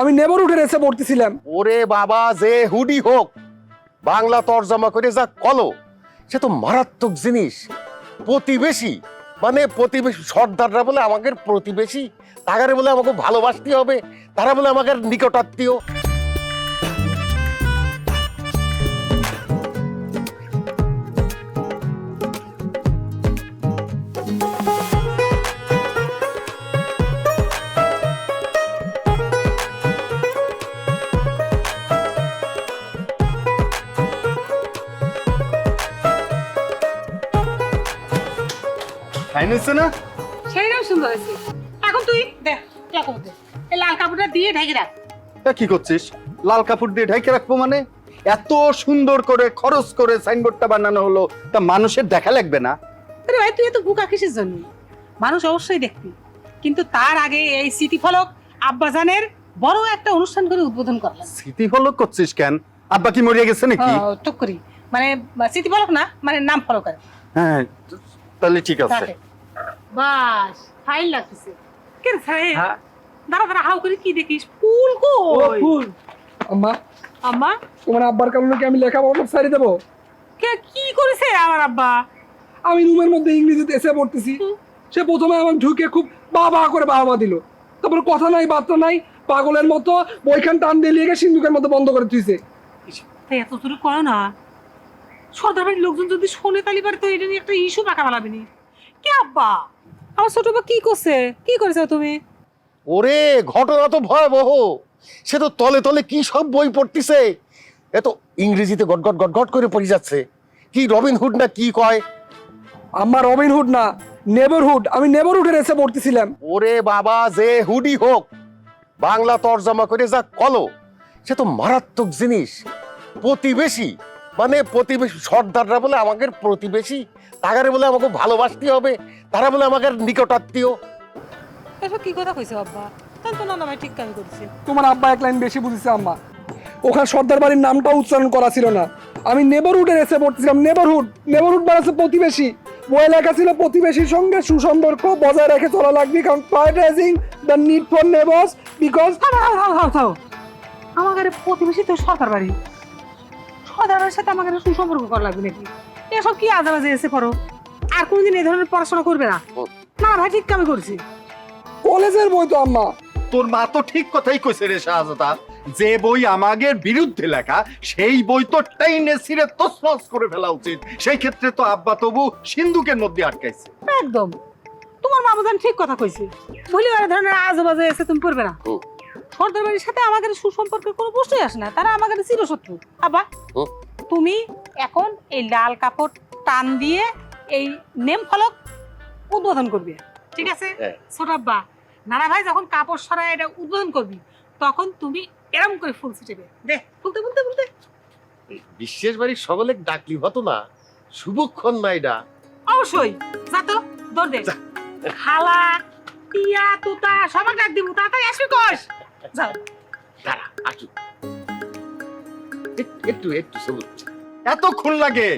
আমি নেভারহুডের এসে পড়তেছিলাম। ওরে বাবা, যে হুডি হোক, বাংলা তর্জমা করে যা কলো, সে তো মারাত্মক জিনিস। প্রতিবেশী মানে প্রতিবেশী, সর্দাররা বলে আমাকে প্রতিবেশী, তাগারে বলে আমাকে ভালোবাসতে হবে, তারা বলে আমাকে নিকটাত্মীয়। ফাইন হয়েছে না? সেইটাও সুন্দর হয়েছে। এখন তুই দেখ এই লাল কাপড়টা দিয়ে ঢেকে রাখ। তা কি করছিস? লাল কাপড় দিয়ে ঢেকে রাখবো মানে? এত সুন্দর করে খরচ করে সাইনবোর্ডটা বানানো হলো, তা মানুষের দেখা লাগবে না? আরে ভাই, তুই এত বুকা কিসের জন্য? মানুষ অবশ্যই দেখবি, কিন্তু তার আগে এই স্মৃতিফলক আব্বাজানের বড় একটা অনুষ্ঠান করে উদ্বোধন করলাম। স্মৃতি ফলক করছিস কেন? আব্বা কি মরিয়া গেছে নাকি? টুক করি মানে স্মৃতিফলক না, মানে নাম ফলক আর। হ্যাঁ, তাহলে ঠিক আছে। বাস ফাইল লাগতেছে। কেন সাহেব, দাঁড়া দাঁড়া, হাউ করে কি দেখিস? ফুল কই? ফুল। আম্মা, আম্মা তোমার আব্বার কারণে কি আমি লেখাপড়া সব ছাড়ি দেবো? কে কি করেছে আমার আব্বা? আমি রুমের মধ্যে ইংরেজিতে এসে পড়তেছি, সে প্রথমে আমার ঢুকে খুব বাবা করে বাবা দিল, তারপর কথা নাই বার্তা নাই, পাগলের মতো বইখান টান দিয়ে লিয়ে সিন্ধুকের মতো বন্ধ করে তুইছে। তাই এত দূরে করো না, সর্দার বাড়ির লোকজন যদি শোনে তাহলে পারে তো এটা নিয়ে একটা ইস্যু পাকা ফেলাবিনি। কে আব্বা, আমার ছোট বা কি করছে? কি করেছো তুমি? ওরে, ঘটনা তো ভয়াবহ। সে তো তলে তলে কি সব বই পড়তিছে, এত ইংরেজিতে গট গট গট গট করে পড়ে যাচ্ছে। কি রবিন হুড না কি কয়? আমার রবিনহুড না, নেভারহুড। আমি নেভারহুডের এসে পড়তেছিলাম। ওরে বাবা, যে হুডি হোক, বাংলা তর্জমা করে যা কলো, সে তো মারাত্মক জিনিস। প্রতিবেশী মানে প্রতিবেশী, সর্দাররা বলে আমাকে প্রতিবেশী, তাগারে বলে আমাকে ভালোবাসতে হবে, তারা বলে আমাকে নিকটাত্মীয়। এসব কি কথা কইছো আব্বা? তাহলে তো না ভাই ঠিক কাজ করছে। তোমার আব্বা এক লাইন বেশি বুঝেছে আম্মা। ওখানে সর্দার বাড়ির নামটা উচ্চারণ করা ছিল না। আমি নেভারহুডের এসে পড়তেছিলাম। নেভারহুড মানে হচ্ছে প্রতিবেশী। বই লেখা ছিল প্রতিবেশীর সঙ্গে সুসম্পর্ক বজায় রেখে চলা লাগবে, কারণ prioritising the need for neighbours because. আমার প্রতিবেশী তো সরকার বাড়ি, সরকারের সাথে আমাকে সুসম্পর্ক করা লাগবে নাকি? এসব কি আজে বাজে এসে পড়ো। আর কোনদিন এই ধরনের পড়াশোনা করবে না। না ভাই, ঠিক কামই করছি। কলেজের বই তো আম্মা। তোর মা তো ঠিক কথাই কইছে রে শাহজাদা, যে বই আমাদের বিরুদ্ধে লেখা সেই বই তো টাইনে ছিঁড়ে তছনছ করে ফেলা উচিত। সেই ক্ষেত্রে তো আব্বা তবু সিন্ধুকের মধ্যে আটকাইছে। একদম, তোমার মা বাজান ঠিক কথা কইছে। বলি আর ধরনের আজে বাজে এসে তুমি পড়বে না। সর্দার বাড়ির সাথে আমাদের সুসম্পর্কের কোনো প্রশ্নই আসে না, তারা আমাদের চিরশত্রু। আব্বা, তুমি এখন এই লাল কাপড় টান দিয়ে এই নেম ফলক উদ্বোধন করবে, ঠিক আছে? ছোট আব্বা, নানা ভাই যখন কাপড় সরায় এটা উদ্বোধন করবি, তখন তুমি এরম করে ফুল ছিটাবে। দে, বলতে বলতে বলতে বিশেষ বাড়ির সকলে ডাকলি হতো না, শুভক্ষণ না এটা? অবশ্যই। যা তো, দৌড় দে। খালা, টিয়া, তুতা সবাই ডাক দিব, তাড়াতাড়ি আসবি কস। যাও। দাঁড়া, আসু। একটু একটু সবুজ। এতক্ষণ লাগে?